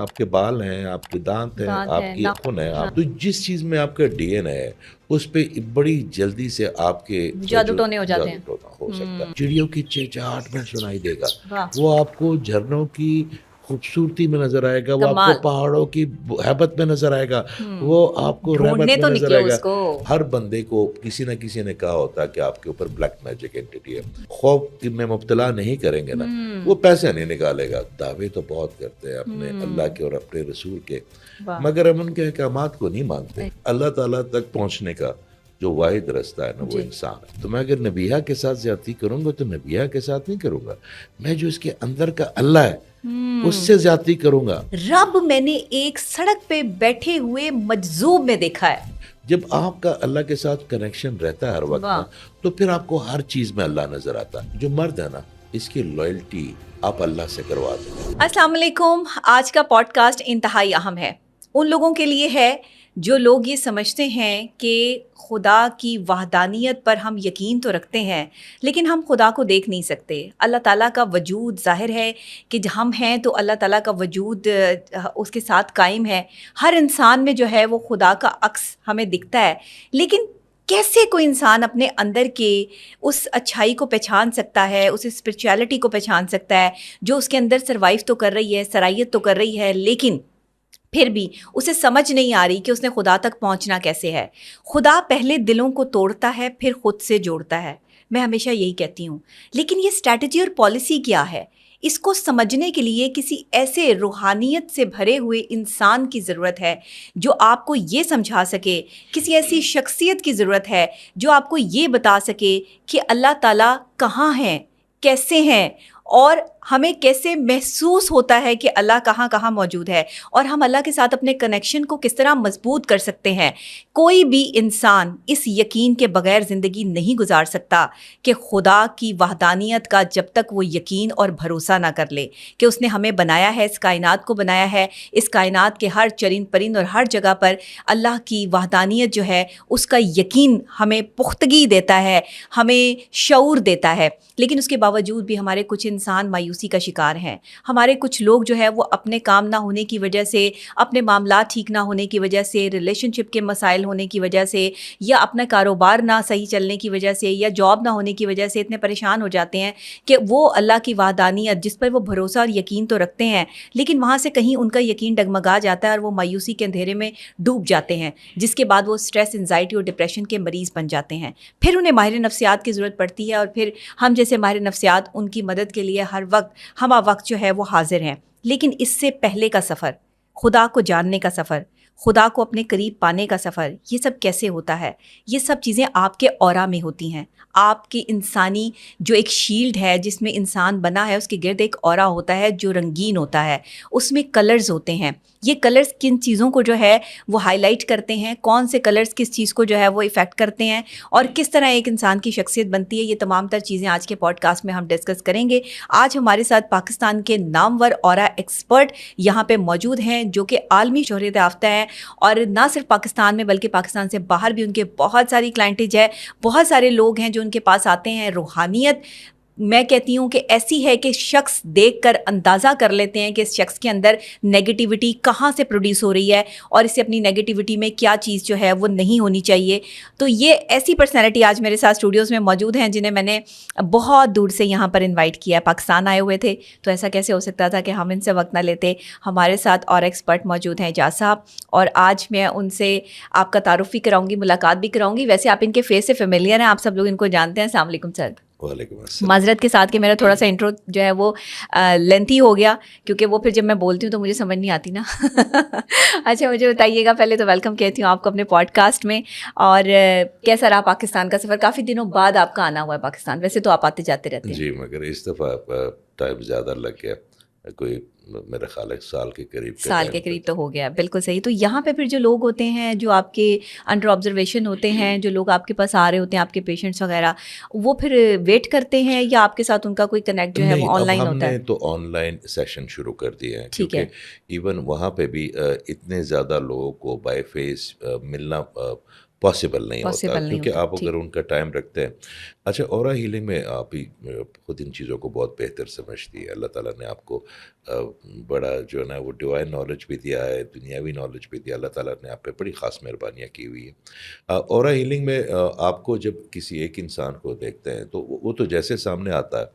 آپ کے بال ہیں, آپ کے دانت ہیں, آپ کی ناخن ہے, آپ تو جس چیز میں آپ کا ڈی این اے ہے اس پہ بڑی جلدی سے آپ کے جادو ٹونے ہو جاتے ہیں. ہو سکتا ہے. چڑیوں کی چہچہاہٹ میں سنائی دے گا, وہ آپ کو جھرنوں کی خوبصورتی میں نظر آئے گا, وہ آپ کو پہاڑوں کی ہیبت میں نظر آئے گا, وہ آپ کو رحمت میں نظر آئے گا. ہر بندے کو کسی نہ کسی نے کہا ہوتا کہ آپ کے اوپر بلیک میجک اینٹی ہے. خوف میں مبتلا نہیں کریں گے نا, وہ پیسے نہیں نکالے گا. دعوے تو بہت کرتے ہیں اپنے اللہ کے اور اپنے رسول کے, مگر ہم ان کے احکامات کو نہیں مانتے. اللہ تعالیٰ تک پہنچنے کا جو واحد رستہ ہے نا وہ انسان ہے. تو میں اگر نبیہ کے ساتھ زیادتی کروں گا تو نبیہ کے ساتھ نہیں کروں گا, میں جو اس کے اندر کا اللہ ہے اس سے زیادتی کروں گا. رب میں نے ایک سڑک پہ بیٹھے ہوئے مجذوب میں دیکھا ہے. جب آپ کا اللہ کے ساتھ کنیکشن رہتا ہے ہر وقت تو پھر آپ کو ہر چیز میں اللہ نظر آتا ہے. جو مرد ہے نا اس کی لائلٹی آپ اللہ سے کروا دیں. السلام علیکم. آج کا پوڈ کاسٹ انتہائی اہم ہے. ان لوگوں کے لیے ہے جو لوگ یہ سمجھتے ہیں کہ خدا کی وحدانیت پر ہم یقین تو رکھتے ہیں لیکن ہم خدا کو دیکھ نہیں سکتے. اللہ تعالیٰ کا وجود ظاہر ہے کہ ہم ہیں تو اللہ تعالیٰ کا وجود اس کے ساتھ قائم ہے. ہر انسان میں جو ہے وہ خدا کا عکس ہمیں دکھتا ہے, لیکن کیسے کوئی انسان اپنے اندر کے اس اچھائی کو پہچان سکتا ہے, اس اسپرچویلٹی کو پہچان سکتا ہے جو اس کے اندر سروائیو تو کر رہی ہے, سرائیت تو کر رہی ہے, لیکن پھر بھی اسے سمجھ نہیں آ رہی کہ اس نے خدا تک پہنچنا کیسے ہے. خدا پہلے دلوں کو توڑتا ہے پھر خود سے جوڑتا ہے. میں ہمیشہ یہی کہتی ہوں, لیکن یہ اسٹریٹجی اور پالیسی کیا ہے؟ اس کو سمجھنے کے لیے کسی ایسے روحانیت سے بھرے ہوئے انسان کی ضرورت ہے جو آپ کو یہ سمجھا سکے, کسی ایسی شخصیت کی ضرورت ہے جو آپ کو یہ بتا سکے کہ اللہ تعالیٰ کہاں ہیں, کیسے ہیں, اور ہمیں کیسے محسوس ہوتا ہے کہ اللہ کہاں کہاں موجود ہے, اور ہم اللہ کے ساتھ اپنے کنیکشن کو کس طرح مضبوط کر سکتے ہیں. کوئی بھی انسان اس یقین کے بغیر زندگی نہیں گزار سکتا کہ خدا کی وحدانیت کا جب تک وہ یقین اور بھروسہ نہ کر لے کہ اس نے ہمیں بنایا ہے, اس کائنات کو بنایا ہے, اس کائنات کے ہر چرند پرند اور ہر جگہ پر اللہ کی وحدانیت جو ہے اس کا یقین ہمیں پختگی دیتا ہے, ہمیں شعور دیتا ہے. لیکن اس کے باوجود بھی ہمارے کچھ انسان مایوسی کا شکار ہیں. ہمارے کچھ لوگ جو ہے وہ اپنے کام نہ ہونے کی وجہ سے, اپنے معاملات ٹھیک نہ ہونے کی وجہ سے, ریلیشن شپ کے مسائل ہونے کی وجہ سے, یا اپنا کاروبار نہ صحیح چلنے کی وجہ سے, یا جاب نہ ہونے کی وجہ سے اتنے پریشان ہو جاتے ہیں کہ وہ اللہ کی وحدانیت جس پر وہ بھروسہ اور یقین تو رکھتے ہیں لیکن وہاں سے کہیں ان کا یقین ڈگمگا جاتا ہے اور وہ مایوسی کے اندھیرے میں ڈوب جاتے ہیں, جس کے بعد وہ اسٹریس, انزائٹی اور ڈپریشن کے مریض بن جاتے ہیں. پھر انہیں ماہر نفسیات کی ضرورت پڑتی ہے, اور پھر ہم جیسے ماہر نفسیات ان کی مدد کے لیے ہر وقت ہمہ وقت جو ہے وہ حاضر ہیں. لیکن اس سے پہلے کا سفر, خدا کو جاننے کا سفر, خدا کو اپنے قریب پانے کا سفر, یہ سب کیسے ہوتا ہے؟ یہ سب چیزیں آپ کے اورا میں ہوتی ہیں. آپ کی انسانی جو ایک شیلڈ ہے جس میں انسان بنا ہے, اس کے گرد ایک اورا ہوتا ہے جو رنگین ہوتا ہے, اس میں کلرز ہوتے ہیں. یہ کلرز کن چیزوں کو جو ہے وہ ہائی لائٹ کرتے ہیں, کون سے کلرز کس چیز کو جو ہے وہ افیکٹ کرتے ہیں, اور کس طرح ایک انسان کی شخصیت بنتی ہے, یہ تمام تر چیزیں آج کے پوڈ کاسٹ میں ہم ڈسکس کریں گے. آج ہمارے ساتھ پاکستان کے نامور اورا ایکسپرٹ یہاں پہ موجود ہیں جو کہ عالمی شہرت یافتہ ہیں, اور نہ صرف پاکستان میں بلکہ پاکستان سے باہر بھی ان کے بہت ساری کلائنٹیج ہے. بہت سارے لوگ ہیں جو ان کے پاس آتے ہیں. روحانیت میں کہتی ہوں کہ ایسی ہے کہ شخص دیکھ کر اندازہ کر لیتے ہیں کہ اس شخص کے اندر نیگیٹیوٹی کہاں سے پروڈیوس ہو رہی ہے, اور اسے اپنی نیگیٹیوٹی میں کیا چیز جو ہے وہ نہیں ہونی چاہیے. تو یہ ایسی پرسنالٹی آج میرے ساتھ اسٹوڈیوز میں موجود ہیں جنہیں میں نے بہت دور سے یہاں پر انوائٹ کیا ہے. پاکستان آئے ہوئے تھے تو ایسا کیسے ہو سکتا تھا کہ ہم ان سے وقت نہ لیتے. ہمارے ساتھ اور ایکسپرٹ موجود ہیں اعجاز صاحب, اور آج میں ان سے آپ کا تعارف بھی کراؤں گی, ملاقات بھی کراؤں گی. ویسے آپ ان کے فیس سے فیملیئر ہیں, آپ سب لوگ ان کو جانتے ہیں. السلام علیکم سر. وعلیکم السلام. معذرت کے ساتھ کہ میرا تھوڑا سا انٹرو جو ہے وہ لینتھی ہو گیا, کیونکہ وہ پھر جب میں بولتی ہوں تو مجھے سمجھ نہیں آتی نا. اچھا مجھے بتائیے گا, پہلے تو ویلکم کہتی ہوں آپ کو اپنے پوڈ کاسٹ میں, اور کیسا رہا پاکستان کا سفر؟ کافی دنوں بعد آپ کا آنا ہوا ہے پاکستان, ویسے تو آپ آتے جاتے رہتے ہیں. جی, مگر اس دفعہ ٹائم زیادہ لگ گیا, کوئی میرے خیال ہے سال کے قریب تو ہو گیا. بالکل صحیح. تو یہاں پہ پھر جو لوگ ہوتے ہیں جو آپ کے انڈر آبزرویشن ہوتے ہیں, جو لوگ آپ کے پاس آ رہے ہوتے ہیں, آپ کے پیشنٹس وغیرہ, وہ پھر ویٹ کرتے ہیں یا آپ کے ساتاتھ ان کا کوئی کنیکٹ جو ہے وہ آن لائن ہوتا ہے؟ ہم نے تو آن لائن سیشن شروع کر دیے ہیں, کیونکہ ایون وہاں پہ بھی اتنے زیادہ لوگوں کو بائی فیس ملنا پاسبل نہیں ہوتا کیونکہ آپ اگر ان کا ٹائم رکھتے ہیں. اچھا اورا ہیلنگ میں آپ ہی خود ان چیزوں کو بہت بہتر سمجھتی ہے. اللہ تعالیٰ نے آپ کو بڑا جو ہے نا وہ ڈیوائن نالج بھی دیا ہے, دنیاوی نالج بھی دیا. اللہ تعالیٰ نے آپ پہ بڑی خاص مہربانیاں کی ہوئی ہیں. اورا ہیلنگ میں آپ کو جب کسی ایک انسان کو دیکھتے ہیں تو وہ تو جیسے سامنے آتا ہے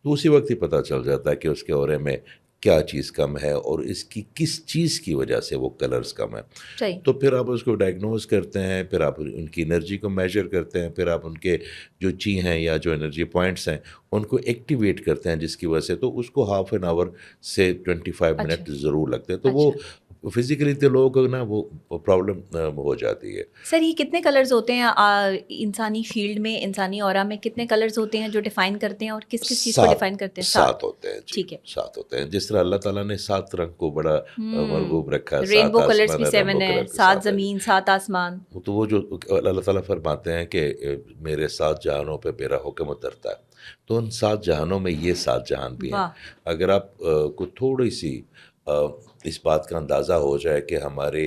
تو اسی وقت ہی پتہ چل جاتا ہے کہ اس کے اورے میں کیا چیز کم ہے اور اس کی کس چیز کی وجہ سے وہ کلرز کم ہے. تو پھر آپ اس کو ڈائگنوز کرتے ہیں, پھر آپ ان کی انرجی کو میجر کرتے ہیں, پھر آپ ان کے جو چی ہیں یا جو انرجی پوائنٹس ہیں ان کو ایکٹیویٹ کرتے ہیں, جس کی وجہ سے تو اس کو ہاف این آور سے 25 منٹ ضرور لگتے ہیں. تو وہ فزیکلی تو لوگوں کو نا وہ پرابلم ہو جاتی ہے. سر یہ کتنے کلرز ہوتے ہیں انسانی فیلڈ میں, انسانی اورا میں کتنے کلرز ہوتے ہیں جو ڈیفائن کرتے ہیں, اور کس کس چیز کو ڈیفائن کرتے ہیں؟ 7 ہوتے ہیں. ٹھیک ہے, 7 ہوتے ہیں. جس طرح اللہ تعالیٰ نے 7 رنگ کو بڑا مرغوب رکھا ہے. رینبو کلرز بھی 7 ہیں, 7 زمین 7 آسمان. تو وہ جو اللہ تعالیٰ فرماتے ہیں کہ میرے 7 جہانوں پہ میرا حکم اترتا ہے, تو ان 7 جہانوں میں یہ 7 جہان بھی ہیں. اگر آپ کو تھوڑی سی اس بات کا اندازہ ہو جائے کہ ہمارے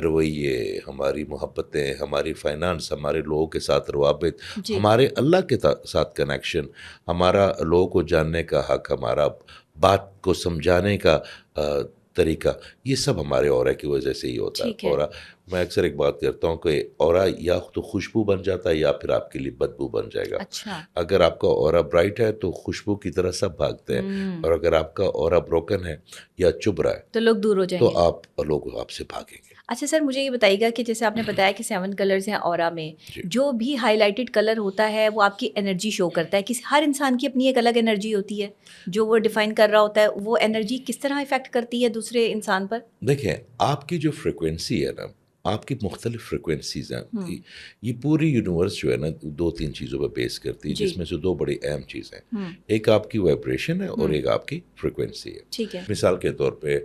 رویے, ہماری محبتیں, ہماری فائنانس, ہمارے لوگوں کے ساتھ روابط, ہمارے اللہ کے ساتھ کنیکشن, ہمارا لوگوں کو جاننے کا حق, ہمارا بات کو سمجھانے کا طریقہ, یہ سب ہمارے اورا کی وجہ سے ہی ہوتا ہے. اورا میں اکثر ایک بات کرتا ہوں کہ اورا یا تو خوشبو بن جاتا ہے یا پھر آپ کے لیے بدبو بن جائے گا. اگر آپ کا اورا برائٹ ہے تو خوشبو کی طرح سب بھاگتے ہیں, اور اگر آپ کا اورا بروکن ہے یا چبھ رہا ہے تو لوگ دور ہو جائیں گے, تو لوگ آپ سے بھاگیں گے. اچھا سر, مجھے یہ بتائیے گا کہ جیسے آپ نے بتایا کہ 7 کلرز ہیں اورا میں, جو بھی ہائی لائٹڈ کلر ہوتا ہے وہ آپ کی انرجی شو کرتا ہے. کسی ہر انسان کی اپنی ایک الگ انرجی ہوتی ہے جو وہ ڈیفائن کر رہا ہوتا ہے. وہ انرجی کس طرح افیکٹ کرتی ہے دوسرے انسان پر؟ دیکھیں, آپ کی جو فریکوینسی ہے نا, آپ کی مختلف فریکوینسیز ہیں. یہ پوری یونیورس جو ہے نا 2-3 چیزوں پہ بیس کرتی ہے, جس میں سے 2 بڑی اہم چیزیں ہیں. ایک آپ کی وائبریشن ہے اور ایک آپ کی فریکوینسی ہے. مثال کے طور پہ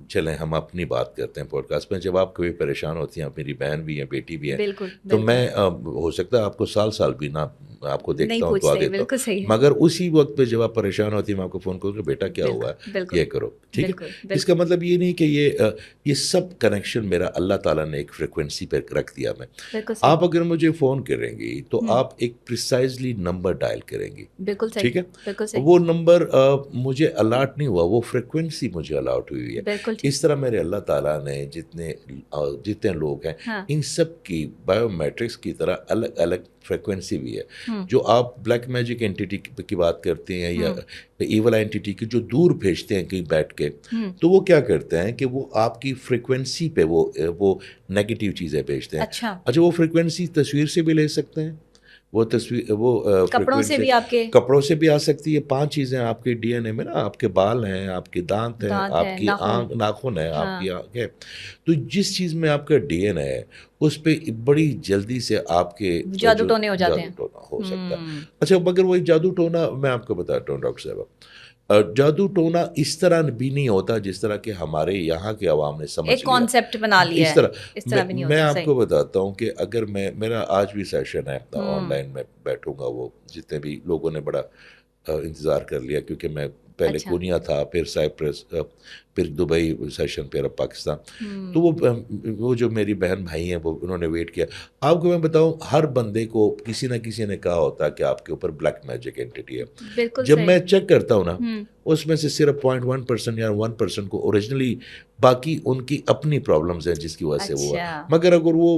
چلیں ہم اپنی بات کرتے ہیں پوڈ کاسٹ میں. جب آپ کبھی پریشان ہوتی ہیں, میری بہن بھی ہیں, بیٹی بھی ہیں, تو میں ہو سکتا ہے آپ کو سال بھی نہ آپ کو دیکھتا ہوں تو دیتا ہوں, مگر اسی وقت پہ جب آپ پریشان ہوتی ہیں میں آپ کو فون کروں کہ بیٹا کیا ہوا ہے, یہ کرو. ٹھیک ہے, اس کا مطلب یہ نہیں کہ یہ سب کنیکشن میرا اللہ تعالیٰ نے ایک فریکوینسی پہ رکھ دیا. میں آپ اگر مجھے فون کریں گی تو آپ ایک پریسائزلی نمبر ڈائل کریں گی. ٹھیک ہے, وہ نمبر مجھے الاٹ نہیں ہوا, وہ فریکوینسی مجھے الاٹ ہوئی ہے. اس طرح میرے اللہ تعالیٰ نے جتنے لوگ ہیں ان سب کی بایو میٹرکس کی طرح الگ الگ فریکوینسی بھی ہے. جو آپ بلیک میجک اینٹیٹی کی بات کرتے ہیں یا ایول اینٹیٹی کی جو دور بھیجتے ہیں کہیں بیٹھ کے, تو وہ کیا کرتے ہیں کہ وہ آپ کی فریکوینسی پہ وہ نیگیٹو چیزیں بھیجتے ہیں. اچھا, وہ فریکوینسی تصویر سے بھی لے سکتے ہیں, وہ تصویر وہ کپڑوں سے بھی, آپ کے کپڑوں سے بھی آ سکتی ہے. 5 چیزیں آپ کے ڈی این اے میں نا, آپ کے بال ہیں, آپ کے دانت ہیں, آپ کی آنکھ ناخن ہے, آپ کی آنکھ ہے. تو جس چیز میں آپ کا ڈی این اے ہے اس پہ بڑی جلدی سے آپ کے جادو ٹونے ہو جاتے ہیں. ہو سکتا ہے. اچھا, مگر وہ جادو ٹونا میں آپ کو بتاتا ہوں ڈاکٹر صاحب, جادو ٹونا اس طرح بھی نہیں ہوتا جس طرح کہ ہمارے یہاں کے عوام نے سمجھ ایک کانسیپٹ بنا لیا ہے. اس طرح میں آپ کو بتاتا ہوں کہ اگر میرا آج بھی سیشن ہے آن لائن, میں بیٹھوں گا, وہ جتنے بھی لوگوں نے بڑا انتظار کر لیا کیونکہ میں پہلے کونیا تھا, پھر سائپرس, پھر دبئی سیشن, پھر اب پاکستان. تو وہ جو میری بہن بھائی ہیں وہ انہوں نے ویٹ کیا. آپ کو میں بتاؤں, ہر بندے کو کسی نہ کسی نے کہا ہوتا ہے کہ آپ کے اوپر بلیک میجک اینٹی ہے. جب میں چیک کرتا ہوں نا, اس میں سے صرف 0.1% یا 1% کو اوریجنلی, باقی ان کی اپنی پرابلمز ہیں جس کی وجہ سے وہ ہے. مگر اگر وہ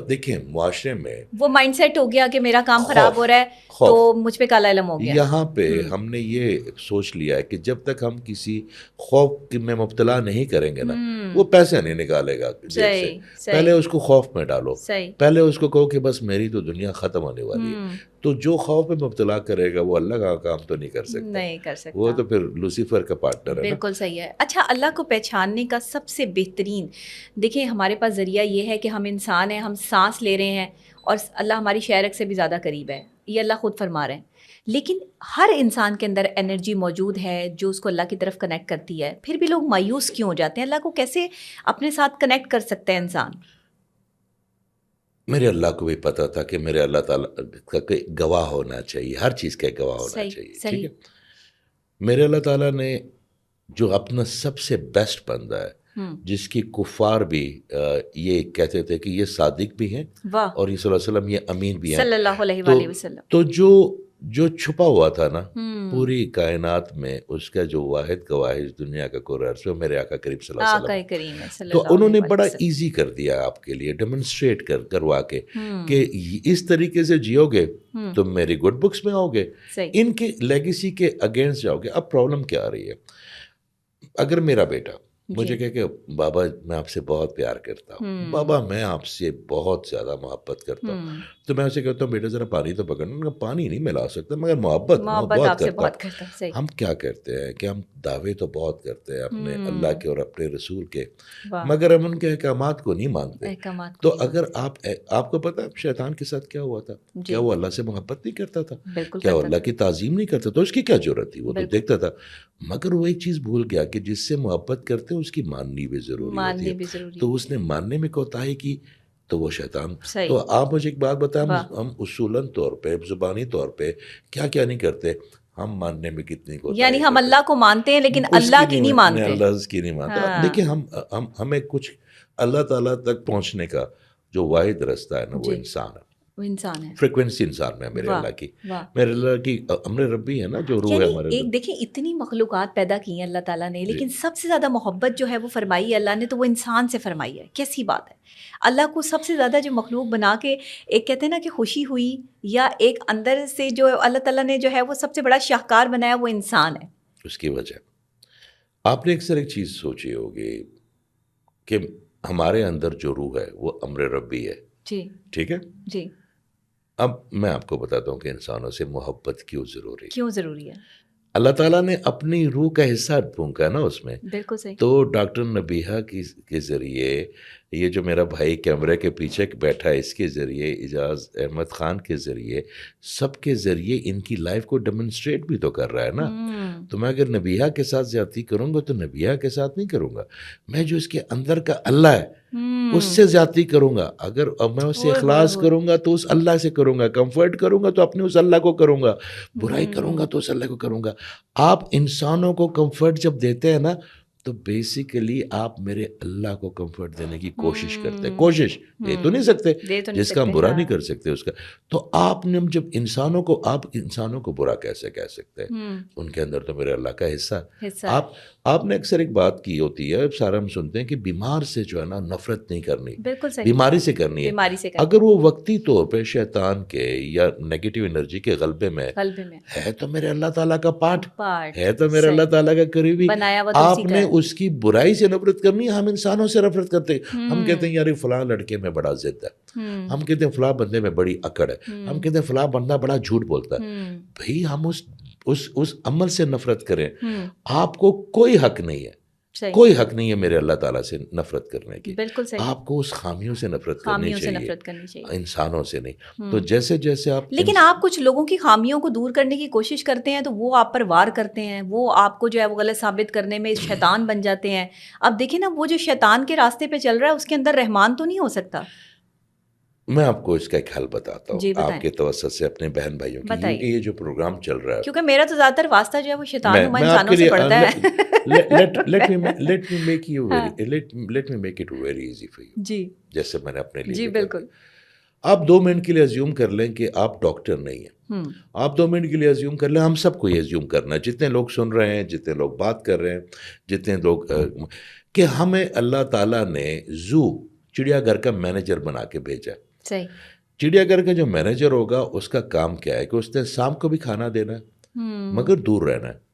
دیکھیں معاشرے میں وہ مائنڈ سیٹ ہو گیا کہ میرا کام خراب ہو رہا ہے تو مجھ پہ کالا علم ہو گیا. یہاں پہ ہم نے یہ سوچ لیا ہے کہ جب تک ہم کسی خوف میں مبتلا نہیں کریں گے نا, وہ پیسے نہیں نکالے گا جیب سے. پہلے اس کو خوف میں ڈالو, پہلے اس کو کہو کہ بس میری تو دنیا ختم ہونے والی ہے. تو جو خوف میں مبتلا کرے گا وہ اللہ کا کام تو نہیں کر سکتا, وہ تو پھر لوسیفر کا پارٹنر ہے. بالکل صحیح ہے. اچھا, اللہ کو پہچاننے کا سب سے بہترین, دیکھیں ہمارے پاس ذریعہ یہ ہے کہ ہم انسان ہیں, ہم سانس لے رہے ہیں, اور اللہ ہماری شہرک سے بھی زیادہ قریب ہے, یہ اللہ خود فرما رہے ہیں. لیکن ہر انسان کے اندر انرجی موجود ہے جو اس کو اللہ کی طرف کنیکٹ کرتی ہے. پھر بھی لوگ مایوس کیوں ہو جاتے ہیں؟ اللہ کو کیسے اپنے ساتھ کنیکٹ کر سکتے ہیں انسان؟ میرے اللہ کو بھی پتا تھا کہ میرے اللہ تعالیٰ کا گواہ ہونا چاہیے, ہر چیز کا گواہ ہونا چاہیے. ٹھیک ہے, میرے اللہ تعالیٰ نے جو اپنا سب سے بیسٹ بندہ ہے جس کی کفار بھی یہ کہتے تھے کہ یہ صادق بھی ہیں اور یہ صلی اللہ علیہ وسلم یہ امین بھی ہیں صلی اللہ علیہ وآلہ وسلم. تو جو چھپا ہوا تھا نا پوری کائنات میں، اس کا جو واحد گواہش دنیا کا کوئی عرصہ میرے آقا کریم صلی اللہ علیہ وسلم. تو انہوں نے بڑا ایزی کر دیا آپ کے لیے، ڈیمونسٹریٹ کروا کے کہ اس طریقے سے جیو گے تم میری گڈ بکس میں آؤ گے، ان کے لیگیسی کے اگینسٹ جاؤ گے. اب پرابلم کیا آ رہی ہے؟ اگر میرا بیٹا مجھے کہے کہ بابا میں آپ سے بہت پیار کرتا ہوں، بابا میں آپ سے بہت زیادہ محبت کرتا ہوں، تو میں اسے کہتا ہوں بیٹا ذرا پانی تو پکڑنا. پانی نہیں ملا سکتا مگر محبت بہت کرتا ہوں. ہم کیا کرتے ہیں کہ ہم دعوے تو بہت کرتے ہیں اپنے اللہ کے اور اپنے رسول کے، مگر ہم ان کے احکامات کو نہیں مانتے. تو اگر آپ کو پتا شیطان کے ساتھ کیا ہوا تھا؟ کیا وہ اللہ سے محبت نہیں کرتا تھا؟ کیا وہ اللہ کی تعظیم نہیں کرتا؟ تو اس کی کیا ضرورت تھی؟ وہ تو دیکھتا تھا، مگر وہ ایک چیز بھول گیا کہ جس سے محبت کرتے ہیں اس کی ماننی بھی ضروری ہوتی ہے. تو اس نے ماننے میں کوتاہی کی تو وہ شیطان. تو آپ مجھے ایک بات بتائیں، ہم اصولاً طور پہ زبانی طور پہ کیا کیا نہیں کرتے، ہم ماننے میں کتنی کوتاہی، یعنی ہم اللہ کو مانتے ہیں لیکن اللہ کی نہیں مانتے. اللہ کی نہیں مانتے. دیکھیں ہمیں کچھ اللہ تعالیٰ تک پہنچنے کا جو واحد رستہ ہے نا وہ انسان ہے. وہ انسان ہے، فریکوینسی انسان میں میرے اللہ کی، میرے اللہ کی امر ربی ہے نا جو روح ہے ہمارے. ایک دیکھیں اتنی مخلوقات پیدا کی ہیں اللہ تعالیٰ نے، لیکن سب سے زیادہ محبت جو ہے وہ فرمائی ہے اللہ نے تو وہ انسان سے فرمائی ہے. کیسی بات ہے! اللہ کو سب سے زیادہ جو مخلوق بنا کے ایک کہتے ہیں نا کہ خوشی ہوئی، یا ایک اندر سے جو اللہ تعالیٰ نے جو ہے وہ سب سے بڑا شاہکار بنایا وہ انسان ہے. اس کی وجہ آپ نے اکثر ایک چیز سوچی ہوگی کہ ہمارے اندر جو روح ہے وہ امر ربی ہے. جی ٹھیک ہے جی. اب میں آپ کو بتاتا ہوں کہ انسانوں سے محبت کیوں ضروری ہے. اللہ تعالیٰ نے اپنی روح کا حصہ پھونکا نا اس میں. بالکل صحیح. تو ڈاکٹر نبیہہ کے ذریعے، یہ جو میرا بھائی کیمرے کے پیچھے بیٹھا ہے اس کے ذریعے، اعجاز احمد خان کے ذریعے، سب کے ذریعے ان کی لائف کو ڈیمونسٹریٹ بھی تو کر رہا ہے نا. تو میں اگر نبیہہ کے ساتھ زیادتی کروں گا تو نبیہہ کے ساتھ نہیں کروں گا، میں جو اس کے اندر کا اللہ ہے اس سے زیادتی کروں گا. اگر میں اس سے اخلاص کروں گا تو اس اللہ سے کروں گا، کمفرٹ کروں گا تو اپنے اس اللہ کو کروں گا، برائی کروں گا تو اس اللہ کو کروں گا. آپ انسانوں کو کمفرٹ جب دیتے ہیں نا تو بیسیکلی آپ میرے اللہ کو کمفرٹ دینے کی کوشش کرتے ہیں. کوشش دے تو نہیں سکتے، جس کا ہم برا نہیں کر سکتے اس کا. تو آپ نے جب انسانوں کو برا کیسے کہہ سکتے ہیں؟ ان کے اندر تو میرے اللہ کا حصہ. آپ نے اکثر ایک بات کی ہوتی ہے، سارا ہم سنتے ہیں کہ بیمار سے جو ہے نا نفرت نہیں کرنی، بیماری سے کرنی ہے. اگر وہ وقتی طور پہ شیطان کے یا نیگیٹو انرجی کے غلبے میں ہے تو میرے اللہ تعالیٰ کا پارٹ ہے، تو میرے اللہ تعالیٰ کا قریبی. آپ نے اس کی برائی سے نفرت کرنی ہے. ہم انسانوں سے نفرت کرتے ہیں. ہم کہتے ہیں یار فلاں لڑکے میں بڑا ضد ہے، ہم کہتے ہیں فلاں بندے میں بڑی اکڑ ہے، ہم کہتے ہیں فلاں بندہ بڑا جھوٹ بولتا ہے. بھئی ہم اس عمل سے نفرت کریں. آپ کو کوئی حق نہیں ہے میرے اللہ تعالیٰ سے نفرت کرنے کی. آپ کو اس خامیوں سے نفرت کرنی چاہیے، انسانوں سے نہیں. تو جیسے جیسے آپ، لیکن آپ کچھ لوگوں کی خامیوں کو دور کرنے کی کوشش کرتے ہیں تو وہ آپ پر وار کرتے ہیں، وہ آپ کو جو ہے وہ غلط ثابت کرنے میں شیطان بن جاتے ہیں. اب دیکھیں نا، وہ جو شیطان کے راستے پہ چل رہا ہے اس کے اندر رحمان تو نہیں ہو سکتا. میں آپ کو اس کا ایک حل بتاتا ہوں آپ کے توسط سے اپنے بہن بھائیوں کی، کیونکہ یہ جو پروگرام چل رہا ہے، کیونکہ میرا تو زیادہ تر واسطہ جو ہے وہ شیطان نما انسانوں سے پڑتا ہے. let me make it very easy for you. جی جیسے میں نے اپنے لیے. جی بالکل. آپ 2 منٹ کے لیے ازیوم کر لیں کہ آپ ڈاکٹر نہیں ہیں. آپ 2 منٹ کے لیے ازیوم کر لیں، ہم سب کو یہ ازیوم کرنا ہے، جتنے لوگ سن رہے ہیں، جتنے لوگ بات کر رہے ہیں، جتنے لوگ، کہ ہمیں اللہ تعالیٰ نے چڑیا گھر کا مینیجر بنا کے بھیجا. چڑیا گھر کا جو مینیجر ہوگا اس کا کام کیا ہے کہ اس نے سانپ کو بھی کھانا دینا ہے مگر دور رہنا ہے،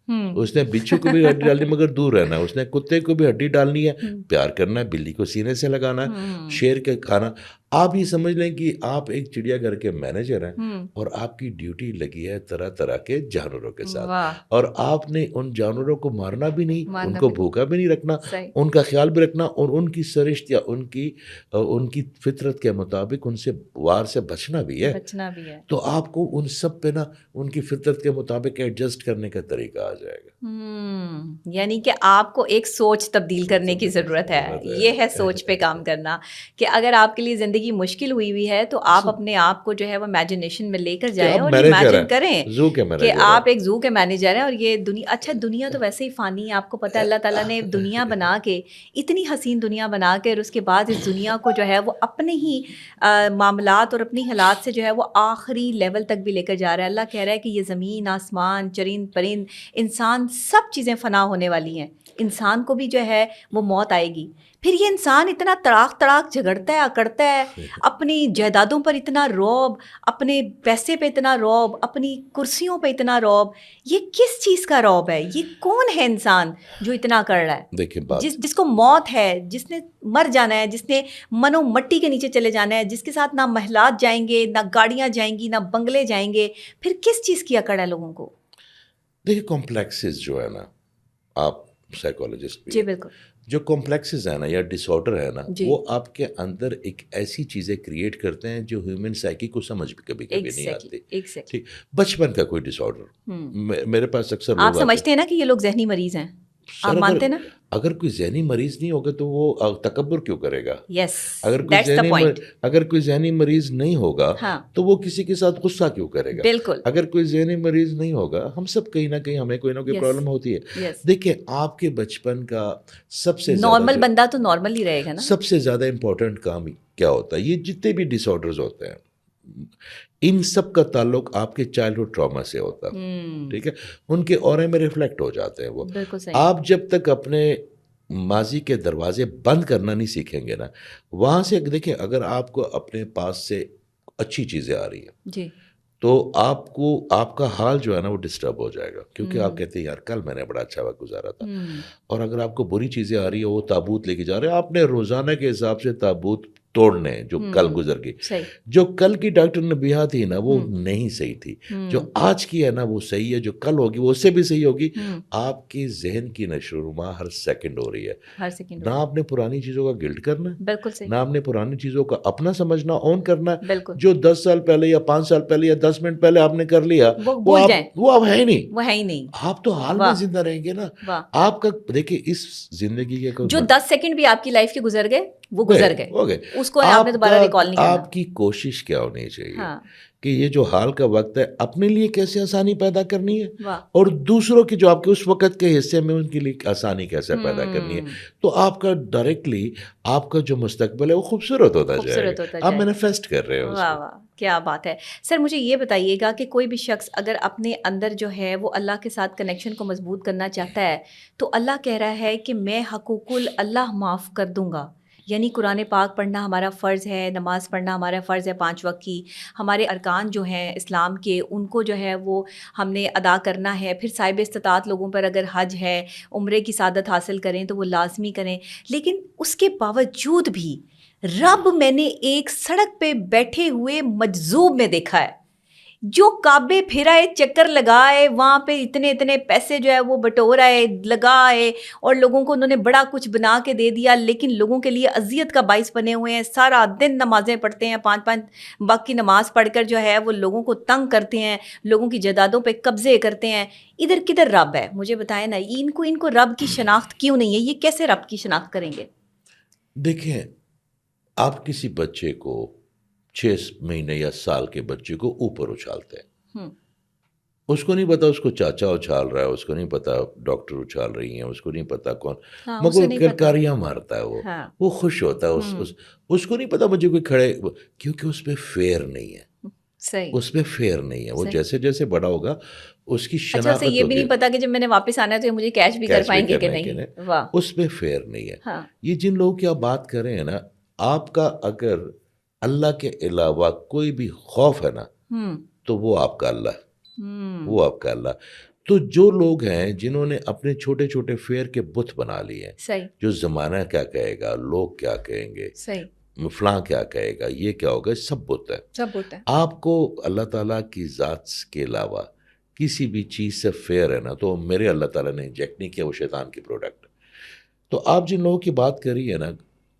اس نے بچھو کو بھی ہڈی ڈالنی مگر دور رہنا ہے، اس نے کتے کو بھی ہڈی ڈالنی ہے، پیار کرنا ہے، بلی کو سینے سے لگانا ہے، شیر کے کھانا. آپ یہ سمجھ لیں کہ آپ ایک چڑیا گھر کے مینیجر ہیں اور آپ کی ڈیوٹی لگی ہے طرح طرح کے جانوروں کے ساتھ، اور آپ نے ان جانوروں کو مارنا بھی نہیں، ان کو بھوکا بھی نہیں رکھنا، ان کا خیال بھی رکھنا، اور ان کی سرشت یا ان کی فطرت کے مطابق ان سے وار سے بچنا بھی ہے. تو آپ کو ان سب پہ نا ان کی فطرت کے مطابق ایڈجسٹ کرنے کا طریقہ آ جائے گا. یعنی کہ آپ کو ایک سوچ تبدیل کرنے کی ضرورت ہے. یہ ہے سوچ پہ کام کرنا، کہ اگر آپ کے لیے زندگی زندگی مشکل ہوئی ہے تو آپ اپنے آپ کو جو ہے وہ امیجنیشن میں لے کر جائیں اور امیجن کریں کہ آپ ایک زو کے مینیجر ہیں اور یہ دنیا, اچھا دنیا تو ویسے ہی فانی ہے, آپ کو پتہ ہے اللہ تعالیٰ نے دنیا بنا کے, اتنی حسین دنیا بنا کے, اور اس کے بعد اس دنیا کو جو ہے وہ اپنے ہی معاملات اور اپنی حالات سے جو ہے وہ آخری لیول تک بھی لے کر جا رہا ہے. اللہ کہہ رہا ہے کہ یہ زمین, آسمان, چرند پرند, انسان, سب چیزیں فنا ہونے والی ہیں, انسان کو بھی جو ہے وہ موت آئے گی. پھر یہ انسان اتنا تڑاک تڑاک جھگڑتا ہے, اکڑتا ہے, اپنی جائیدادوں پر اتنا رعب, اپنے پیسے پہ اتنا رعب, اپنی کرسیوں پہ اتنا رعب, یہ کس چیز کا رعب ہے؟ یہ کون ہے انسان جو اتنا کر رہا ہے؟ دیکھیں جس کو موت ہے, جس نے مر جانا ہے, جس نے منو مٹی کے نیچے چلے جانا ہے, جس کے ساتھ نہ محلات جائیں گے, نہ گاڑیاں جائیں گی, نہ بنگلے جائیں گے, پھر کس چیز کی اکڑ ہے لوگوں کو؟ دیکھیں کمپلیکسز جو ہے نا, آپ سائیکولوجسٹ بھی, جی بالکل, جو کمپلیکسز ہیں نا یا ڈس آرڈر ہے نا, وہ آپ کے اندر ایک ایسی چیزیں کریٹ کرتے ہیں جو ہیومن سائیکی کو سمجھ بھی کبھی نہیں آتی. ٹھیک, بچپن کا کوئی ڈس آرڈر میرے پاس اکثر آپ سمجھتے ہیں نا کہ یہ لوگ ذہنی مریض ہیں, آپ مانتے ہیں نا؟ اگر کوئی ذہنی مریض نہیں ہوگا تو وہ تکبر کیوں کرے گا؟ یس, اگر کوئی ذہنی مریض نہیں ہوگا تو وہ کسی کے ساتھ غصہ کیوں کرے گا؟ بالکل. اگر کوئی ذہنی مریض نہیں ہوگا, ہم سب کہیں نہ کہیں ہمیں کوئی نہ کوئی پرابلم ہوتی ہے. دیکھیں آپ کے بچپن کا سب سے نارمل بندہ تو نارمل ہی رہے گا نا. سب سے زیادہ امپورٹنٹ کام کیا ہوتا ہے؟ یہ جتنے بھی ڈس آرڈرز ہوتے ہیں ان سب کا تعلق آپ کے چائلڈہڈ ٹراما سے ہوتا ہے. ٹھیک ہے, ان کے اورے میں ریفلیکٹ ہو جاتے ہیں وہ. آپ جب تک اپنے ماضی کے دروازے بند کرنا نہیں سیکھیں گے نا, وہاں سے دیکھیں اگر آپ کو اپنے پاس سے اچھی چیزیں آ رہی ہیں جی تو آپ کا حال جو ہے نا وہ ڈسٹرب ہو جائے گا, کیونکہ آپ کہتے ہیں یار کل میں نے بڑا اچھا وقت گزارا تھا. اور اگر آپ کو بری چیزیں آ رہی ہیں, وہ تابوت لے کے جا رہے ہیں, آپ نے روزانہ کے حساب سے تابوت توڑنے جو کل گزر گئی. جو کل کی ڈاکٹر نبیہہ تھی نا وہ نہیں صحیح تھی, جو آج کی ہے نا وہ صحیح ہے, جو کل ہوگی وہ اس سے بھی صحیح ہوگی. آپ کی ذہن کی نشو و نما ہر سیکنڈ ہو رہی ہے. نہ آپ نے پرانی چیزوں کا گلٹ کرنا ہے, نہ آپ نے پرانی چیزوں کا اپنا سمجھنا اون کرنا ہے. جو 10 سال پہلے یا 5 سال پہلے یا 10 منٹ پہلے آپ نے کر لیا وہ اب ہے ہی نہیں. آپ تو حال میں زندہ رہیں گے نا. آپ کا دیکھیں اس زندگی کے جو 10 سیکنڈ بھی آپ کی لائف کے گزر گئے وہ گزر گئے, اس کو آپ نے دوبارہ ریکال نہیں کرنا. آپ کی کوشش کیا ہونی چاہیے کہ یہ جو حال کا وقت ہے اپنے لیے کیسے آسانی پیدا کرنی ہے, اور دوسروں کی جو آپ کے اس وقت کے حصے میں ان کے لیے آسانی کیسے پیدا کرنی ہے. تو آپ کا ڈائریکٹلی آپ کا جو مستقبل ہے وہ خوبصورت ہوتا جائے گا, آپ مینیفیسٹ کر رہے ہو. واہ واہ کیا بات ہے. سر مجھے یہ بتائیے گا کہ کوئی بھی شخص اگر اپنے اندر جو ہے وہ اللہ کے ساتھ کنیکشن کو مضبوط کرنا چاہتا ہے تو اللہ کہہ رہا ہے کہ میں حقوق اللہ معاف کر دوں گا. یعنی قرآن پاک پڑھنا ہمارا فرض ہے, نماز پڑھنا ہمارا فرض ہے 5 وقت کی, ہمارے ارکان جو ہیں اسلام کے ان کو جو ہے وہ ہم نے ادا کرنا ہے. پھر صاحب استطاعت لوگوں پر اگر حج ہے, عمرے کی سعادت حاصل کریں تو وہ لازمی کریں. لیکن اس کے باوجود بھی رب میں نے ایک سڑک پہ بیٹھے ہوئے مجذوب میں دیکھا ہے جو کعبے پھرائے, چکر لگائے, وہاں پہ اتنے پیسے جو ہے وہ بٹورائے, لگائے, اور لوگوں کو انہوں نے بڑا کچھ بنا کے دے دیا, لیکن لوگوں کے لیے اذیت کا باعث بنے ہوئے ہیں. سارا دن نمازیں پڑھتے ہیں, 5 وقت کی نماز پڑھ کر جو ہے وہ لوگوں کو تنگ کرتے ہیں, لوگوں کی جائیدادوں پہ قبضے کرتے ہیں. ادھر کدھر رب ہے؟ مجھے بتائیں نا, ان کو رب کی شناخت کیوں نہیں ہے؟ یہ کیسے رب کی شناخت کریں گے؟ دیکھیں آپ کسی بچے کو 6 مہینے یا سال کے بچے کو اوپر اچھالتے ہیں, اس کو نہیں پتا اس کو چاچا اچھال رہا ہے, اس کو نہیں پتا ڈاکٹر اچھال رہی ہیں, اس کو نہیں پتا کون, مگر کلکاریاں مارتا ہے وہ خوش ہوتا ہے. اس کو نہیں پتا مجھے کوئی کھڑے, کیونکہ اس پہ فیئر نہیں ہے, اس پہ فیئر نہیں ہے. وہ جیسے جیسے بڑا ہوگا اس کی شناخت یہ بھی نہیں پتا کہ جب میں نے واپس آنا ہے تو مجھے کیچ بھی کر پائیں گے کہ نہیں, اس پہ فیئر نہیں ہے. یہ جن لوگوں کی آپ بات کر رہے ہیں نا, آپ کا اگر اللہ کے علاوہ کوئی بھی خوف ہے نا تو وہ آپ کا اللہ ہے, وہ آپ کا اللہ. تو جو لوگ ہیں جنہوں نے اپنے چھوٹے چھوٹے فیئر کے بت بنا لیے ہیں, جو زمانہ کیا کہے گا, لوگ کیا کہیں گے, فلاں کیا کہے گا, یہ کیا ہوگا, سب بت ہے. آپ کو اللہ تعالیٰ کی ذات کے علاوہ کسی بھی چیز سے فیئر ہے نا تو میرے اللہ تعالیٰ نے انجیکٹ نہیں کیا, وہ شیطان کی پروڈکٹ. تو آپ جن لوگوں کی بات کر رہی ہے نا,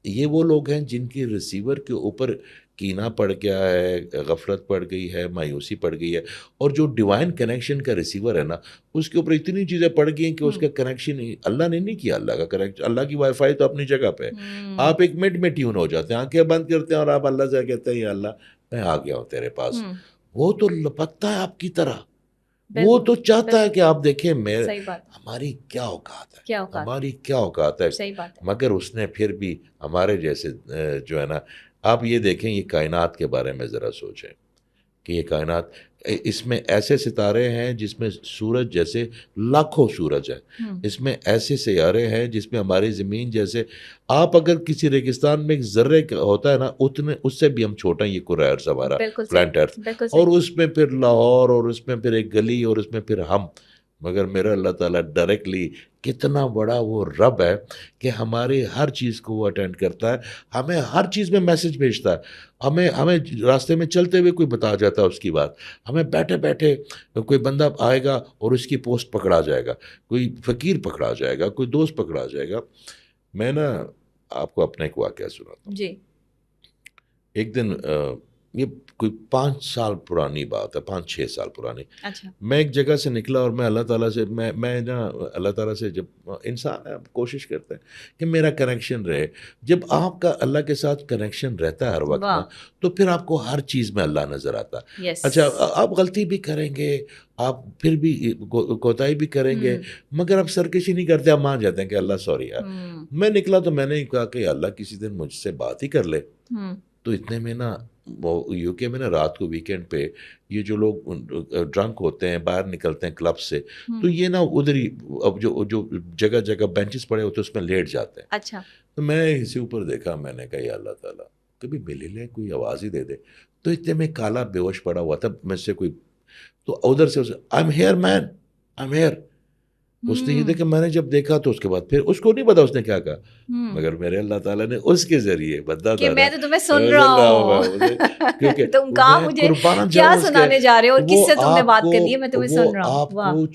یہ وہ لوگ ہیں جن کی ریسیور کے اوپر کینہ پڑ گیا ہے، غفلت پڑ گئی ہے، مایوسی پڑ گئی ہے، اور جو ڈیوائن کنیکشن کا ریسیور ہے نا اس کے اوپر اتنی چیزیں پڑ گئی ہیں کہ اس کا کنیکشن اللہ نے نہیں کیا. اللہ کا کنیکشن، اللہ کی وائی فائی تو اپنی جگہ پہ ہے. آپ ایک منٹ میں ٹیون ہو جاتے ہیں، آنکھیں بند کرتے ہیں اور آپ اللہ سے کہتے ہیں یا اللہ میں آ گیا ہوں تیرے پاس. وہ تو لپکتا ہے آپ کی طرح، وہ تو چاہتا ہے کہ آپ دیکھیں ہماری کیا اوقات ہے، ہماری کیا اوقات ہے. مگر اس نے پھر بھی ہمارے جیسے جو ہے نا، آپ یہ دیکھیں یہ کائنات کے بارے میں ذرا سوچیں کہ یہ کائنات، اس میں ایسے ستارے ہیں جس میں سورج جیسے لاکھوں سورج ہیں، اس میں ایسے سیارے ہیں جس میں ہماری زمین جیسے، آپ اگر کسی ریگستان میں ایک ذرے ہوتا ہے نا اتنے اس سے بھی ہم چھوٹا ہیں یہ کرہ ارض ہمارا پلانٹ ارتھ، اور اس میں پھر لاہور، اور اس میں پھر ایک گلی، اور اس میں پھر ہم. مگر میرا اللہ تعالیٰ ڈائریکٹلی کتنا بڑا وہ رب ہے کہ ہماری ہر چیز کو وہ اٹینڈ کرتا ہے، ہمیں ہر چیز میں میسج بھیجتا ہے. ہمیں راستے میں چلتے ہوئے کوئی بتا جاتا ہے اس کی بات، ہمیں بیٹھے بیٹھے کوئی بندہ آئے گا اور اس کی پوسٹ پکڑا جائے گا، کوئی فقیر پکڑا جائے گا، کوئی دوست پکڑا جائے گا. میں نا آپ کو اپنا ایک واقعہ سناتا ہوں. جی. ایک دن یہ کوئی 5 سال پرانی بات ہے، 5-6 سال پرانی. اچھا. میں ایک جگہ سے نکلا اور میں اللہ تعالیٰ سے میں نا اللہ تعالیٰ سے، جب انسان ہے کوشش کرتے ہیں کہ میرا کنیکشن رہے. جب آپ کا اللہ کے ساتھ کنیکشن رہتا ہے ہر وقت نا تو پھر آپ کو ہر چیز میں اللہ نظر آتا ہے. اچھا آپ غلطی بھی کریں گے، آپ پھر بھی کوتاہی بھی کریں گے، مگر آپ سرکشی نہیں کرتے، آپ مان جاتے ہیں کہ اللہ سوری یار. میں نکلا تو میں نے کہا کہ اللہ کسی دن مجھ سے بات ہی کر لے. تو اتنے میں نا یو کے میں نا رات کو ویکینڈ پہ یہ جو لوگ ڈرنک ہوتے ہیں باہر نکلتے ہیں کلب سے، تو یہ نا ادھر ہی اب جو جگہ جگہ بینچز پڑے ہوتے ہیں اس میں لیٹ جاتے ہیں. اچھا. تو میں اسے اوپر دیکھا، میں نے کہا یا اللہ تعالیٰ کبھی مل ہی لے، کوئی آواز ہی دے دے. تو اتنے میں کالا بے ہوش پڑا ہوا تھا مجھ سے کوئی، تو ادھر سے I am here man, I am here. اس نے یہ دیکھا، میں نے جب دیکھا تو اس کے بعد پھر اس کو نہیں پتا اس نے کیا کہا، مگر میرے اللہ تعالیٰ نے اس کے ذریعے بتا کہ میں تو تمہیں سن رہا ہوں، تم کہاں مجھے کیا سنانے جا رہے ہو اور کس سے تم نے بات کرنی ہے، میں تمہیں سن رہا ہوں. آپ کو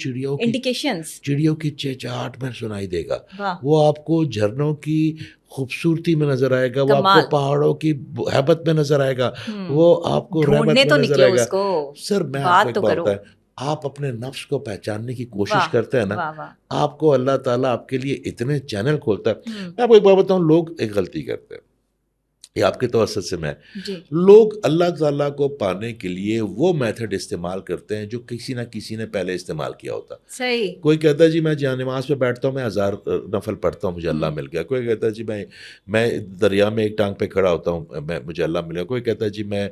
چڑیوں کی چہچہاٹ میں سنائی دے گا، وہ آپ کو جھرنوں کی خوبصورتی میں نظر آئے گا، وہ آپ کو پہاڑوں کی ہیبت میں نظر آئے گا، وہ آپ کو رحمت میں نظر آئے گا. سر میں آپ کو ایک بات ہے، آپ اپنے نفس کو پہچاننے کی کوشش کرتے ہیں نا، آپ کو اللہ تعالیٰ آپ کے لیے اتنے چینل کھولتا ہے. میں آپ کو ایک بات بتاؤں، لوگ ایک غلطی کرتے ہیں، یہ آپ کے توسط سے میں، لوگ اللہ تعالیٰ کو پانے کے لیے وہ میتھڈ استعمال کرتے ہیں جو کسی نہ کسی نے پہلے استعمال کیا ہوتا. صحیح. کوئی کہتا ہے جی میں جہاں نماز پہ بیٹھتا ہوں میں 1000 نفل پڑھتا ہوں مجھے اللہ مل گیا. کوئی کہتا ہے جی میں دریا میں ایک ٹانگ پہ کھڑا ہوتا ہوں مجھے اللہ مل گیا. کوئی کہتا ہے جی میں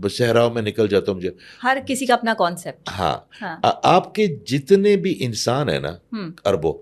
صحراؤں میں نکل جاتا ہوں مجھے. ہر کسی کا اپنا کانسیپٹ. ہاں. آپ کے جتنے بھی انسان ہیں نا اربوں،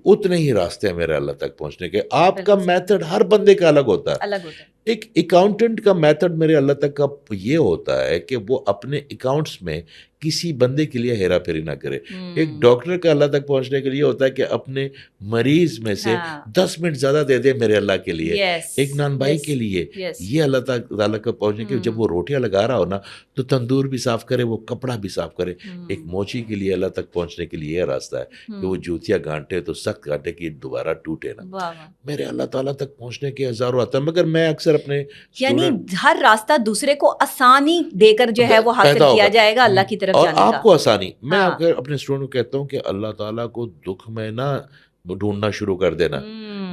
اتنے ہی راستے ہیں میرے اللہ تک پہنچنے کے. آپ کا میتھڈ ہر بندے کا الگ ہوتا ہے. ایک اکاؤنٹنٹ کا میتھڈ میرے اللہ تک کا یہ ہوتا ہے کہ وہ اپنے اکاؤنٹس میں کسی بندے کے لیے ہیرا پھیری نہ کرے. ایک ڈاکٹر کا اللہ تک پہنچنے کے لیے ہوتا ہے کہ اپنے مریض میں سے 10 منٹ زیادہ دے دے میرے اللہ کے لیے، ایک نان بھائی کے لیے. یہ اللہ تعالیٰ کا پہنچنے کے، جب وہ روٹیاں لگا رہا ہو نا تو تندور بھی صاف کرے، وہ کپڑا بھی صاف کرے. ایک موچی کے لیے اللہ تک پہنچنے کے لیے یہ راستہ ہے کہ وہ جوتیاں گانٹے تو سخت گانٹے کی دوبارہ ٹوٹے نا. میرے اللہ تعالیٰ تک پہنچنے کے ہزاروں آتا ہے، مگر میں اکثر اپنے یعنی ہر راستہ دوسرے کو آسانی دے کر جو ہے وہ حاصل کیا جائے گا اللہ کی طرف جانے کا. اور آپ کو آسانی، میں اپنے اسٹوڈنٹ کو کہتا ہوں کہ اللہ تعالیٰ کو دکھ میں نہ ڈھونڈنا شروع کر دینا،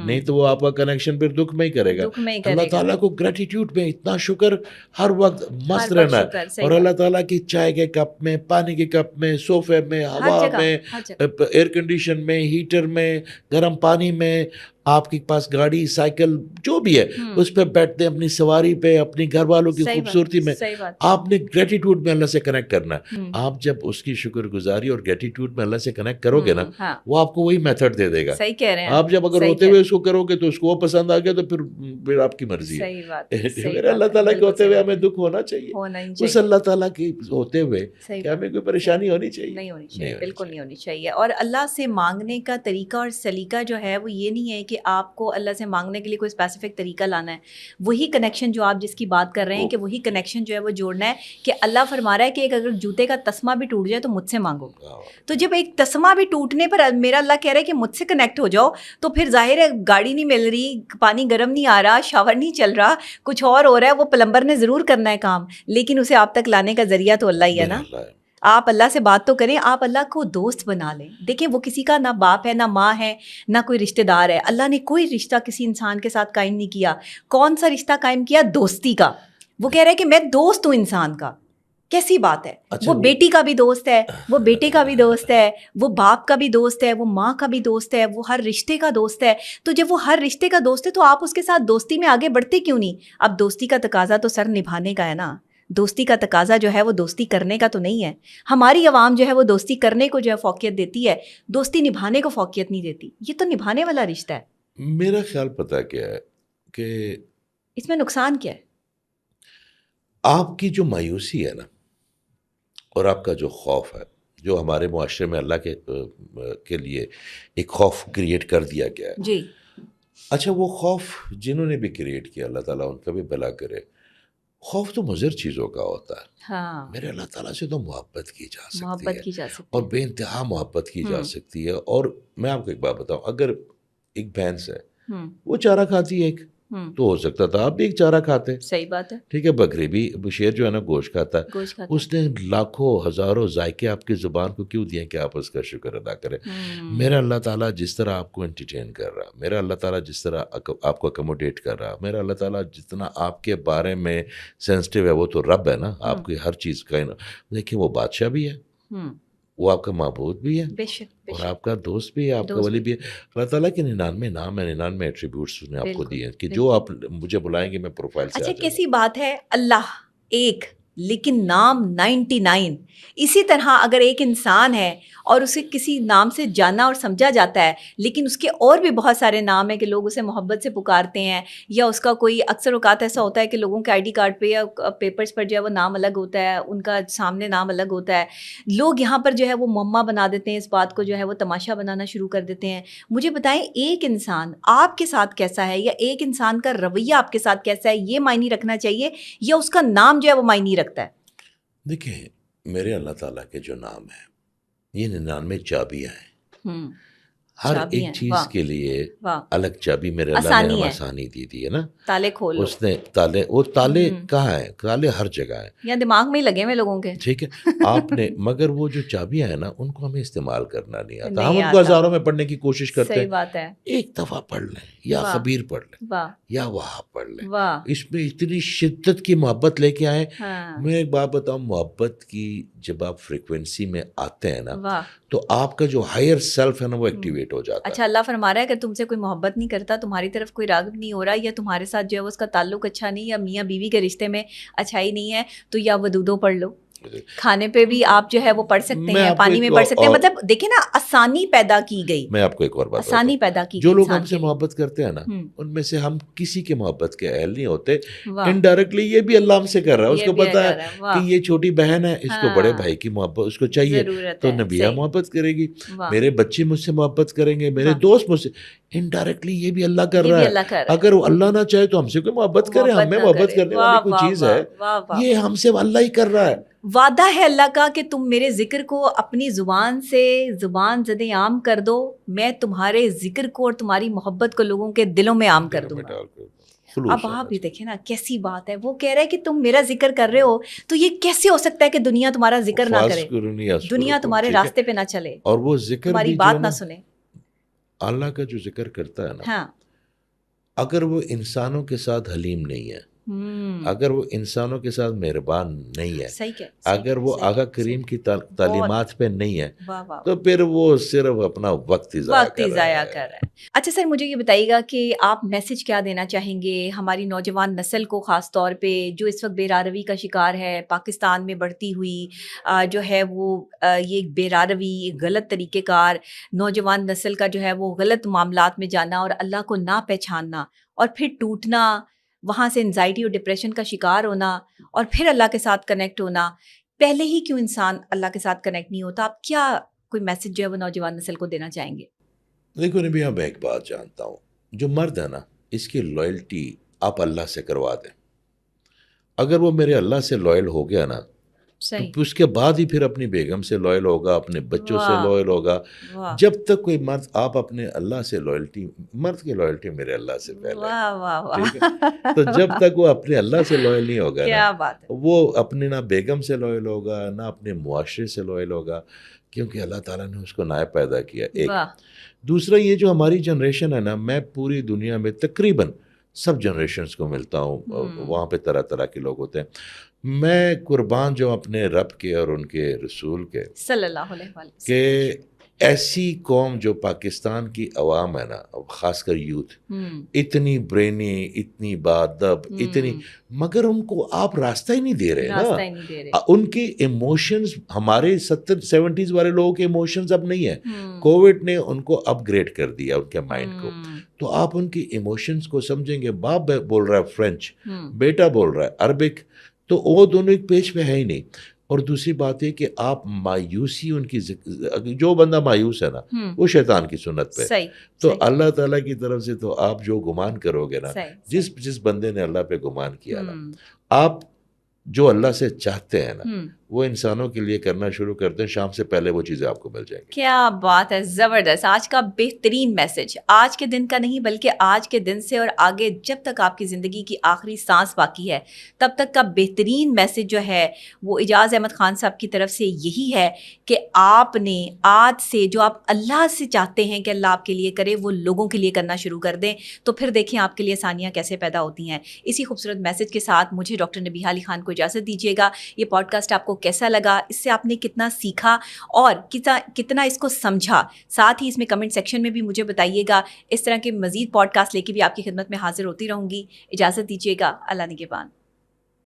نہیں تو وہ آپ کا کنیکشن پھر دکھ میں ہی کرے گا. اللہ تعالیٰ کو گریٹیٹیوڈ میں اتنا شکر، ہر وقت مست رہنا ہے. اور اللہ تعالیٰ کی چائے کے کپ میں، پانی کے کپ میں، صوفے میں، ہوا میں، ایئر کنڈیشن میں، ہیٹر میں، گرم پانی میں، آپ کے پاس گاڑی سائیکل جو بھی ہے اس پہ بیٹھتے ہیں، اپنی سواری پہ، اپنی گھر والوں کی خوبصورتی میں. آپ نے گریٹیٹیوڈ میں اللہ سے کنیکٹ کرنا ہے. آپ جب اس کی شکر گزاری اور گریٹیٹیوڈ میں اللہ سے کنیکٹ کرو گے نا، وہ آپ کو وہی میتھڈ دے دے گا. صحیح کہہ رہے ہیں آپ. جب اگر ہوتے ہوئے اس کو کرو گے تو اس کو وہ پسند آ گیا تو پھر آپ کی مرضی ہے. میرے اللہ تعالیٰ کے ہوتے ہوئے ہمیں دکھ ہونا چاہیے، اس اللہ تعالیٰ کے ہوتے ہوئے کہ ہمیں کوئی پریشانی ہونی چاہیے نہیں ہونی چاہیے، بالکل نہیں ہونی چاہیے. اور اللہ سے مانگنے کا طریقہ اور سلیقہ جو ہے وہ یہ نہیں ہے کہ آپ کو اللہ سے مانگنے کے لیے کوئی اسپیسیفک طریقہ لانا ہے. وہی کنیکشن جو آپ جس کی بات کر رہے ہیں کہ وہی کنیکشن جو ہے وہ جوڑنا ہے کہ اللہ فرما رہا ہے کہ اگر جوتے کا تسمہ بھی ٹوٹ جائے تو مجھ سے مانگو. تو جب ایک تسمہ بھی ٹوٹنے پر میرا اللہ کہہ رہا ہے کہ مجھ سے کنیکٹ ہو جاؤ, تو پھر ظاہر ہے گاڑی نہیں مل رہی, پانی گرم نہیں آ رہا, شاور نہیں چل رہا, کچھ اور ہو رہا ہے, وہ پلمبر نے ضرور کرنا ہے کام, لیکن اسے آپ تک لانے کا ذریعہ تو اللہ ہی ہے نا. آپ اللہ سے بات تو کریں, آپ اللہ کو دوست بنا لیں. دیکھیں وہ کسی کا نہ باپ ہے, نہ ماں ہے, نہ کوئی رشتہ دار ہے. اللہ نے کوئی رشتہ کسی انسان کے ساتھ قائم نہیں کیا. کون سا رشتہ قائم کیا؟ دوستی کا. وہ کہہ رہے کہ میں دوست ہوں انسان کا. کیسی بات ہے؟ وہ بیٹی کا بھی دوست ہے, وہ بیٹے کا بھی دوست ہے, وہ باپ کا بھی دوست ہے, وہ ماں کا بھی دوست ہے, وہ ہر رشتے کا دوست ہے. تو جب وہ ہر رشتے کا دوست ہے تو آپ اس کے ساتھ دوستی میں آگے بڑھتے کیوں نہیں؟ اب دوستی کا تقاضا تو سر نبھانے کا ہے نا. دوستی کا تقاضا جو ہے وہ دوستی کرنے کا تو نہیں ہے. ہماری عوام جو ہے وہ دوستی کرنے کو جو ہے فوقیت دیتی ہے, دوستی نبھانے کو فوقیت نہیں دیتی. یہ تو نبھانے والا رشتہ ہے. میرا خیال پتہ کیا ہے کہ اس میں نقصان کیا ہے؟ آپ کی جو مایوسی ہے نا اور آپ کا جو خوف ہے, جو ہمارے معاشرے میں اللہ کے لیے ایک خوف کریٹ کر دیا گیا ہے جی. اچھا وہ خوف جنہوں نے بھی کریٹ کیا, اللہ تعالیٰ ان کا بھی بھلا کرے. خوف تو مضر چیزوں کا ہوتا ہے. ہاں, میرے اللہ تعالیٰ سے تو محبت کی جا سکتی محبت ہے کی جا سکتی اور بے انتہا محبت کی جا سکتی ہے. اور میں آپ کو ایک بات بتاؤں, اگر ایک بھینس ہے وہ چارہ کھاتی ہے ایک, تو ہو سکتا تھا آپ بھی ایک چارہ کھاتے. صحیح بات ہے. ٹھیک ہے, بکری بھی, شیر جو ہے نا گوشت کھاتا ہے. گوشت کھاتا ہے. اس نے لاکھوں ہزاروں ذائقے آپ کی زبان کو کیوں دیے کہ آپ اس کا شکر ادا کریں. میرا اللہ تعالیٰ جس طرح آپ کو انٹرٹین کر رہا, میرا اللہ تعالیٰ جس طرح آپ کو اکوموڈیٹ کر رہا, میرا اللہ تعالیٰ جتنا آپ کے بارے میں سینسٹیو ہے, وہ تو رب ہے نا آپ کی ہر چیز کا. دیکھیں وہ بادشاہ بھی ہے, وہ آپ کا معبود بھی ہے, اور آپ کا دوست بھی ہے, آپ کا ولی بھی ہے. اللہ تعالیٰ کے 99 نام ہے, 99 ایٹریبیوٹس اس نے آپ کو دیے ہیں کہ جو آپ مجھے بلائیں گے میں پروفائل سے. اچھا کیسی بات ہے, اللہ ایک لیکن نام 99. اسی طرح اگر ایک انسان ہے اور اسے کسی نام سے جانا اور سمجھا جاتا ہے, لیکن اس کے اور بھی بہت سارے نام ہیں کہ لوگ اسے محبت سے پکارتے ہیں, یا اس کا کوئی اکثر اوقات ایسا ہوتا ہے کہ لوگوں کے آئی ڈی کارڈ پہ یا پیپرز پر جو ہے وہ نام الگ ہوتا ہے, ان کا سامنے نام الگ ہوتا ہے. لوگ یہاں پر جو ہے وہ معمہ بنا دیتے ہیں, اس بات کو جو ہے وہ تماشا بنانا شروع کر دیتے ہیں. مجھے بتائیں ایک انسان آپ کے ساتھ کیسا ہے, یا ایک انسان کا رویہ آپ کے ساتھ کیسا ہے, یہ معنی رکھنا چاہیے, یا اس کا نام جو ہے وہ معنی رکھتا ہے؟ دیکھیں میرے اللہ تعالیٰ کے جو نام ہیں یہ 99 چابیاں ہیں. ہر ایک چیز کے لیے الگ چابی میرے اللہ نے ہمیں آسانی دی دی ہے نا. تالے کھولو, اس نے تالے, وہ تالے کہاں ہیں؟ تالے ہر جگہ ہیں, یا دماغ میں ہی لگے ہوئے لوگوں کے. ٹھیک ہے آپ نے, مگر وہ جو چابیاں ہیں نا ان کو ہمیں استعمال کرنا نہیں آتا. ہم ان کو ہزاروں میں پڑھنے کی کوشش کرتے ہیں. صحیح بات ہے. ایک دفعہ پڑھ لیں, یا خبیر پڑھ لیں, یا وہاں پڑھ لیں. اس میں اتنی شدت کی محبت لے کے آئے. میں ایک بات بتاؤں, محبت کی جب آپ فریکوینسی میں آتے ہیں نا تو آپ کا جو ہائر سیلف ہے نا وہ ایکٹیویٹ ہو جاتا ہے. اچھا اللہ فرما رہا ہے اگر تم سے کوئی محبت نہیں کرتا, تمہاری طرف کوئی راغب نہیں ہو رہا, یا تمہارے ساتھ جو ہے اس کا تعلق اچھا نہیں, یا میاں بیوی کے رشتے میں اچھائی نہیں ہے, تو یا ودودوں پڑھ لو. کھانے پہ بھی آپ جو ہے وہ پڑھ سکتے ہیں, پانی میں پڑھ سکتے ہیں. مطلب دیکھیں نا آسانی پیدا کی گئی. میں آپ کو ایک اور بات, آسانی پیدا کی گئی. جو لوگ ہم سے محبت کرتے ہیں نا ان میں سے ہم کسی کے محبت کے اہل نہیں ہوتے. انڈائریکٹلی یہ بھی اللہ ہم سے کر رہا ہے, اس کو پتا ہے کہ یہ چھوٹی بہن ہے, اس کو بڑے بھائی کی محبت اس کو چاہیے, تو نبیہ محبت کرے گی, میرے بچے مجھ سے محبت کریں گے, میرے دوست مجھ سے. انڈائریکٹلی یہ بھی اللہ کر رہا ہے. اگر وہ اللہ نہ چاہے تو ہم سے کوئی محبت کرے, ہمیں محبت کرنے والی کوئی چیز ہے, یہ ہم سے اللہ ہی کر رہا ہے. وعدہ ہے اللہ کا کہ تم میرے ذکر کو اپنی زبان سے زبان زدیں عام کر دو, میں تمہارے ذکر کو اور تمہاری محبت کو لوگوں کے دلوں میں عام کر دوں گا. اب آپ یہ دیکھیں نا کیسی بات ہے, وہ کہہ رہا ہے کہ تم میرا ذکر کر رہے ہو, تو یہ کیسے ہو سکتا ہے کہ دنیا تمہارا ذکر نہ کرے, دنیا تمہارے راستے پہ نہ چلے, اور وہ ذکر تمہاری بات نہ سنے. اللہ کا جو ذکر کرتا ہے نا, اگر وہ انسانوں کے ساتھ حلیم نہیں ہے, اگر وہ انسانوں کے ساتھ مہربان نہیں ہے, اگر وہ آقا کریم کی تعلیمات پہ نہیں ہے, تو پھر وہ صرف اپنا وقت ہی ضائع کر رہا ہے. اچھا سر مجھے یہ بتائیے گا کہ آپ میسج کیا دینا چاہیں گے ہماری نوجوان نسل کو, خاص طور پہ جو اس وقت بے راروی کا شکار ہے, پاکستان میں بڑھتی ہوئی جو ہے وہ یہ بے راروی, غلط طریقہ کار, نوجوان نسل کا جو ہے وہ غلط معاملات میں جانا اور اللہ کو نہ پہچاننا, اور پھر ٹوٹنا, وہاں سے انزائٹی اور ڈپریشن کا شکار ہونا, اور پھر اللہ کے ساتھ کنیکٹ ہونا. پہلے ہی کیوں انسان اللہ کے ساتھ کنیکٹ نہیں ہوتا؟ آپ کیا کوئی میسج جو ہے وہ نوجوان نسل کو دینا چاہیں گے؟ دیکھو نبی, میں ایک بات جانتا ہوں, جو مرد ہے نا اس کی لائلٹی آپ اللہ سے کروا دیں. اگر وہ میرے اللہ سے لائل ہو گیا نا تو اس کے بعد ہی پھر اپنی بیگم سے لائل ہوگا, اپنے بچوں سے لائل ہوگا. جب تک کوئی مرد آپ اپنے اللہ سے لائلٹی, مرد کی لائلٹی میرے اللہ سے پہلے, ٹھیک ہے, تو جب تک وہ اپنے اللہ سے لائل نہیں ہوگا نا وہ اپنے نہ بیگم سے لائل ہوگا نہ اپنے معاشرے سے لائل ہوگا, کیونکہ اللہ تعالیٰ نے اس کو نائب پیدا کیا. ایک دوسرا یہ جو ہماری جنریشن ہے نا, میں پوری دنیا میں تقریباً سب جنریشنز کو ملتا ہوں, وہاں پہ طرح طرح کے لوگ ہوتے ہیں. میں قربان جو اپنے رب کے اور ان کے رسول کے صلی اللہ علیہ وسلم کہ ایسی قوم جو پاکستان کی عوام ہے نا, خاص کر یوتھ, اتنی برینی, اتنی بادب, اتنی, مگر ان کو آپ راستہ ہی نہیں دے رہے نا. ان کے ایموشنز ہمارے 70-70s والے لوگوں کے ایموشنز اب نہیں ہیں. کووڈ نے ان کو اپ گریڈ کر دیا, ان کے مائنڈ کو. تو آپ ان کی ایموشنز کو سمجھیں گے. باپ بول رہا ہے فرینچ, بیٹا بول رہا ہے عربک, تو وہ دونوں ایک پیج پہ ہے ہی نہیں. اور دوسری بات ہے کہ آپ مایوسی ان کی, جو بندہ مایوس ہے نا وہ شیطان کی سنت پہ. تو اللہ تعالیٰ کی طرف سے تو آپ جو گمان کرو گے نا, جس بندے نے اللہ پہ گمان کیا نا, آپ جو اللہ سے چاہتے ہیں نا وہ انسانوں کے لیے کرنا شروع کرتے ہیں, شام سے پہلے وہ چیزیں آپ کو مل جائیں گی. کیا بات ہے, زبردست. آج کا بہترین میسج, آج کے دن کا نہیں بلکہ آج کے دن سے اور آگے جب تک آپ کی زندگی کی آخری سانس باقی ہے تب تک کا بہترین میسج جو ہے وہ اعجاز احمد خان صاحب کی طرف سے یہی ہے کہ آپ نے آج سے جو آپ اللہ سے چاہتے ہیں کہ اللہ آپ کے لیے کرے وہ لوگوں کے لیے کرنا شروع کر دیں, تو پھر دیکھیں آپ کے لیے آسانیاں کیسے پیدا ہوتی ہیں. اسی خوبصورت میسج کے ساتھ مجھے ڈاکٹر نبیہہ علی خان کو اجازت دیجیے گا. یہ پوڈ کاسٹ آپ کو کیسا لگا, اس سے آپ نے کتنا سیکھا اور کتنا اس کو سمجھا, ساتھ ہی اس میں کمنٹ سیکشن میں بھی مجھے بتائیے گا. اس طرح کے مزید پوڈ کاسٹ لے کے بھی آپ کی خدمت میں حاضر ہوتی رہوں گی. اجازت دیجیے گا. اللہ نگہبان.